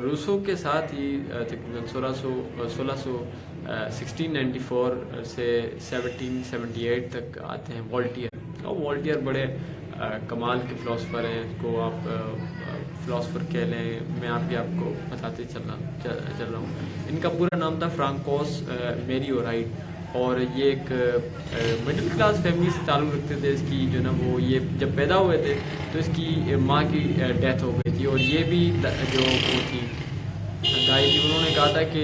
روسوں کے ساتھ ہی تقریباً 1694 سے 1778 تک آتے ہیں والٹیئر. اور والٹیئر بڑے کمال کے فلاسفر ہیں. اس کو آپ فلاسفر کہہ لیں. میں آپ کو بتاتے چل رہا ہوں. ان کا پورا نام تھا فرانکوس میریو رائٹ. اور یہ ایک مڈل کلاس فیملی سے تعلق رکھتے تھے. اس کی جو نا وہ یہ جب پیدا ہوئے تھے تو اس کی ماں کی ڈیتھ ہو گئی تھی. اور یہ بھی جو وہ تھی دائی تھی, انہوں نے کہا تھا کہ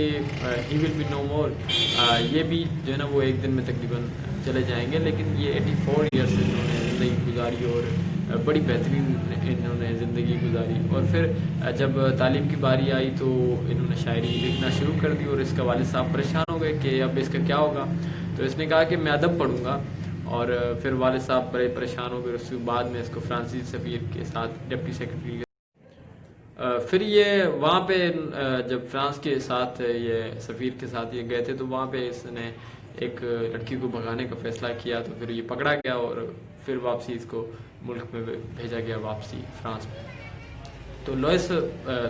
ہی ول بی نو مور. یہ بھی جو ہے نا وہ ایک دن میں تقریباً چلے جائیں گے. لیکن یہ 84 ایئرس انہوں نے زندگی گزاری اور بڑی بہترین انہوں نے زندگی گزاری. اور پھر جب تعلیم کی باری آئی تو انہوں نے شاعری لکھنا شروع کر دی. اور اس کا والد صاحب پریشان ہو گئے کہ اب اس کا کیا ہوگا. تو اس نے کہا کہ میں ادب پڑھوں گا. اور پھر والد صاحب بڑے پریشان ہو گئے. اس کے بعد میں اس کو فرانسیسی سفیر کے ساتھ ڈپٹی سیکرٹری پھر یہ وہاں پہ جب فرانس کے ساتھ یہ سفیر کے ساتھ یہ گئے تھے تو وہاں پہ اس نے ایک لڑکی کو بھگانے کا فیصلہ کیا. تو پھر یہ پکڑا گیا اور پھر واپسی اس کو ملک میں بھیجا گیا, واپسی فرانس میں. تو لوئس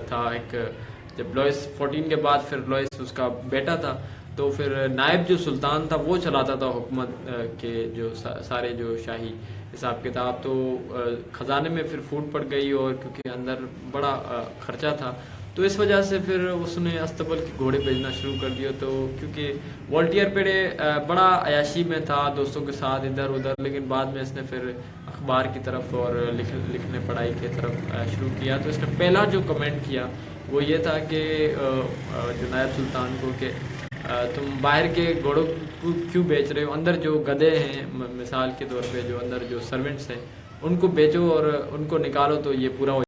تھا ایک, جب لوئس 14 کے بعد پھر لوئس اس کا بیٹا تھا. تو پھر نائب جو سلطان تھا وہ چلاتا تھا حکومت کے جو سارے جو شاہی حساب کتاب. تو خزانے میں پھر پھوٹ پڑ گئی اور کیونکہ اندر بڑا خرچہ تھا تو اس وجہ سے پھر اس نے استبل کے گھوڑے بھیجنا شروع کر دیا. تو کیونکہ والٹیئر پیڑے بڑا عیاشی میں تھا دوستوں کے ساتھ ادھر ادھر, لیکن بعد میں اس نے پھر اخبار کی طرف اور لکھنے پڑھائی کی طرف شروع کیا. تو اس نے پہلا جو کمنٹ کیا وہ یہ تھا کہ جو نائب سلطان کو کہ تم باہر کے گھوڑوں کو کیوں بیچ رہے ہو, اندر جو گدھے ہیں مثال کے طور پہ جو اندر جو سرونٹس ہیں ان کو بیچو اور ان کو نکالو تو یہ پورا ہو.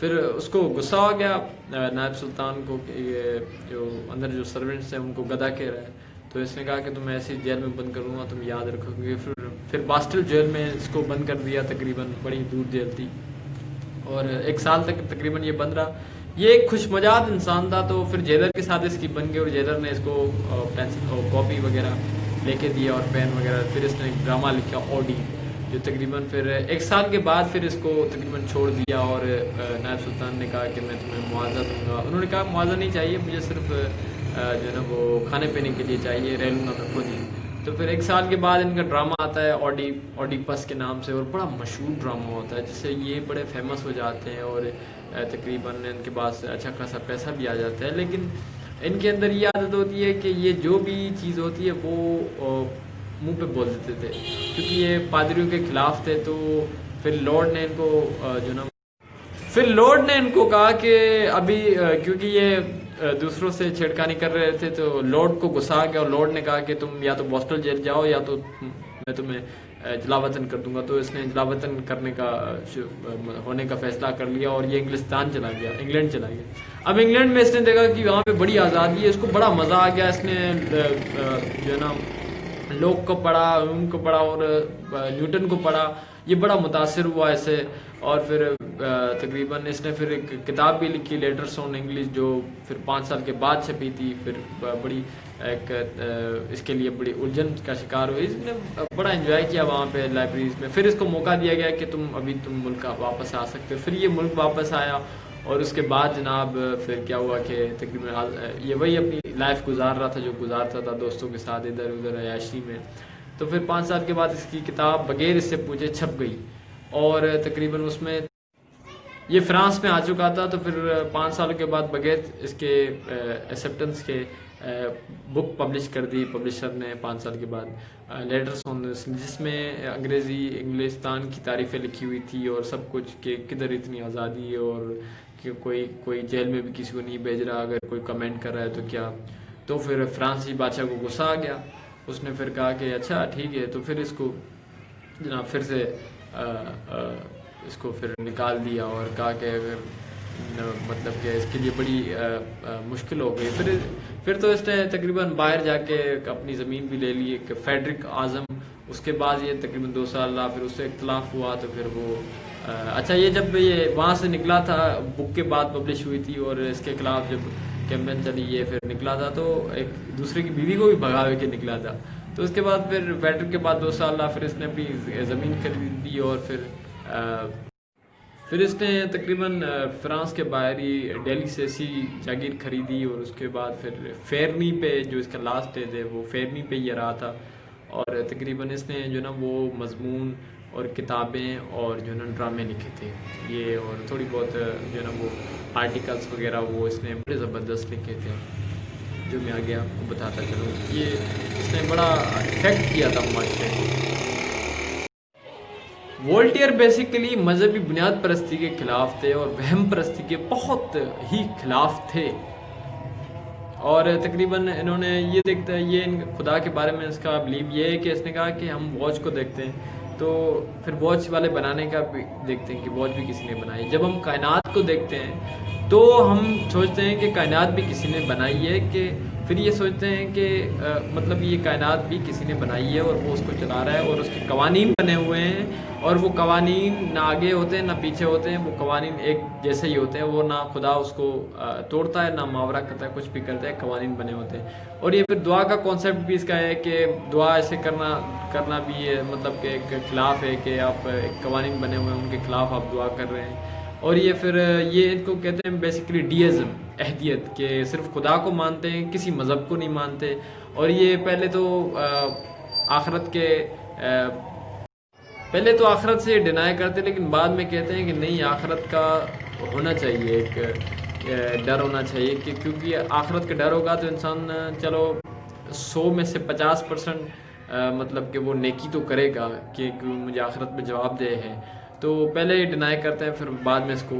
پھر اس کو غصہ آ گیا نائب سلطان کو کہ یہ جو اندر جو سرونٹس ہیں ان کو گدھا کہہ رہا ہے. تو اس نے کہا کہ تم ایسی جیل میں بند کروں گا, تم یاد رکھو گے. پھر باسٹل جیل میں اس کو بند کر دیا, تقریباً بڑی دور جیل تھی اور 1 سال تک تقریباً یہ بند رہا. یہ ایک خوش مزاج انسان تھا. تو پھر جیلر کے ساتھ اس کی بن گئی اور جیلر نے اس کو پینسل کاپی وغیرہ لے کے دیا اور پین وغیرہ. پھر اس نے ایک ڈرامہ لکھا اوڈی جو تقریباً پھر 1 سال کے بعد پھر اس کو تقریباً چھوڑ دیا. اور نائب سلطان نے کہا کہ میں تمہیں معاوضہ دوں گا. انہوں نے کہا معاوضہ نہیں چاہیے مجھے, صرف جو ہے نا وہ کھانے پینے کے لیے چاہیے, رہ لوں گا میں خود ہی. تو پھر 1 سال کے بعد ان کا ڈرامہ آتا ہے اوڈیپس کے نام سے, اور بڑا مشہور ڈرامہ ہوتا ہے جس سے یہ بڑے فیمس ہو جاتے ہیں اور تقریباً ان کے پاس اچھا خاصا پیسہ بھی آ جاتا ہے. لیکن ان کے اندر یہ عادت ہوتی ہے کہ یہ جو بھی چیز ہوتی ہے وہ منہ پہ بول دیتے تھے کیونکہ یہ پادریوں کے خلاف تھے. تو پھر لارڈ نے ان کو جو نا پھر لارڈ نے ان کو کہا کہ ابھی کیونکہ یہ دوسروں سے چھیڑخانی کر رہے تھے تو لارڈ کو غصہ آ گیا. اور لارڈ نے کہا کہ تم یا تو باسٹل جیل جاؤ یا تو میں تمہیں جلا وطن کر دوں گا. تو اس نے جلا وطن کرنے کا ہونے کا فیصلہ کر لیا اور یہ انگلستان چلا گیا, انگلینڈ چلا گیا. اب انگلینڈ میں اس نے دیکھا کہ وہاں پہ بڑی آزادی ہے, اس کو بڑا مزہ آ گیا. اس نے جو ہے نا لوگ کو پڑھا, ان کو پڑھا اور نیوٹن کو پڑھا. یہ بڑا متاثر ہوا اس سے. اور پھر تقریباً اس نے پھر ایک کتاب بھی لکھی لیٹرس آن انگلش جو پھر 5 سال کے بعد چھپی تھی. پھر بڑی ایک اس کے لیے بڑی الجھن کا شکار ہوئی. اس نے بڑا انجوائے کیا وہاں پہ لائبریریز میں. پھر اس کو موقع دیا گیا کہ تم ملک واپس آ سکتے ہو. پھر یہ ملک واپس آیا اور اس کے بعد جناب پھر کیا ہوا کہ تقریباً یہ وہی اپنی لائف گزار رہا تھا جو گزارتا تھا دوستوں کے ساتھ ادھر ادھر عیاشی میں. تو پھر 5 سال کے بعد اس کی کتاب بغیر اس سے پوچھے چھپ گئی اور تقریباً اس میں یہ فرانس میں آ چکا تھا. تو پھر 5 سال کے بعد بغیر اس کے ایکسیپٹنس کے بک پبلش کر دی پبلشر نے 5 سال کے بعد, لیٹرس آن جس میں انگریزی انگلستان کی تعریفیں لکھی ہوئی تھی اور سب کچھ کہ کدھر اتنی آزادی ہے اور کہ کوئی جیل میں بھی کسی کو نہیں بھیج رہا اگر کوئی کمنٹ کر رہا ہے تو کیا. تو پھر فرانسیسی بادشاہ کو غصہ آ گیا. اس نے پھر کہا کہ اچھا ٹھیک ہے. تو پھر اس کو جناب پھر سے اس کو پھر نکال دیا اور کہا کہ اگر مطلب کہ اس کے لیے بڑی مشکل ہو گئی. پھر تو اس نے تقریباً باہر جا کے اپنی زمین بھی لے لی کہ فیڈرک اعظم. اس کے بعد یہ تقریباً 2 سال رہا, پھر اس سے اختلاف ہوا تو پھر وہ اچھا یہ جب یہ وہاں سے نکلا تھا بک کے بعد پبلش ہوئی تھی اور اس کے خلاف جب کیمپین چلی یہ پھر نکلا تھا تو ایک دوسرے کی بیوی کو بھی بھگا کے نکلا تھا. تو اس کے بعد پھر فیڈرک کے بعد 2 سال رہا, پھر اس نے اپنی زمین خریدی اور پھر پھر اس نے تقریباً فرانس کے باہری ڈیلی سے ایسی جاگیر خریدی، اور اس کے بعد پھر فیرنی پہ جو اس کا لاسٹ ڈے تھے وہ فیرنی پہ یہ رہا تھا، اور تقریباً اس نے جو نا وہ مضمون اور کتابیں اور جو نا ڈرامے لکھے تھے یہ، اور تھوڑی بہت جو نا وہ آرٹیکلس وغیرہ وہ اس نے بڑے زبردست لکھے تھے، جو میں آگے آپ کو بتاتا چلوں۔ یہ اس نے بڑا افیکٹ کیا تھا معاشرے کو۔ وولٹیئر بیسیکلی مذہبی بنیاد پرستی کے خلاف تھے اور وہم پرستی کے بہت ہی خلاف تھے، اور تقریباً انہوں نے یہ دیکھتا ہے، یہ خدا کے بارے میں اس کا بلیو یہ ہے کہ اس نے کہا کہ ہم واچ کو دیکھتے ہیں تو پھر واچ والے بنانے کا بھی دیکھتے ہیں کہ واچ بھی کسی نے بنائی، جب ہم کائنات کو دیکھتے ہیں تو ہم سوچتے ہیں کہ کائنات بھی کسی نے بنائی ہے، کہ پھر یہ سوچتے ہیں کہ مطلب یہ کائنات بھی کسی نے بنائی ہے اور وہ اس کو چلا رہا ہے، اور اس کے قوانین بنے ہوئے ہیں، اور وہ قوانین نہ آگے ہوتے ہیں نہ پیچھے ہوتے ہیں، وہ قوانین ایک جیسے ہی ہوتے ہیں، وہ نہ خدا اس کو توڑتا ہے نہ ماورا کرتا ہے، کچھ بھی کرتا ہے، قوانین بنے ہوتے ہیں۔ اور یہ پھر دعا کا کانسیپٹ بھی اس کا ہے کہ دعا ایسے کرنا بھی ہے، مطلب کہ ایک خلاف ہے کہ آپ ایک قوانین بنے ہوئے ہیں ان کے خلاف آپ دعا کر رہے ہیں، اور یہ پھر یہ ان کو کہتے ہیں بیسیکلی ڈیزم، احدیت، کہ صرف خدا کو مانتے ہیں، کسی مذہب کو نہیں مانتے، اور یہ پہلے تو آخرت سے ڈینائی کرتے، لیکن بعد میں کہتے ہیں کہ نہیں، آخرت کا ہونا چاہیے، ایک ڈر ہونا چاہیے، کہ کیونکہ آخرت کا ڈر ہوگا تو انسان چلو 100 میں سے 50% مطلب کہ وہ نیکی تو کرے گا کہ مجھے آخرت میں جواب دہ ہے، تو پہلے ڈینائی کرتے ہیں، پھر بعد میں اس کو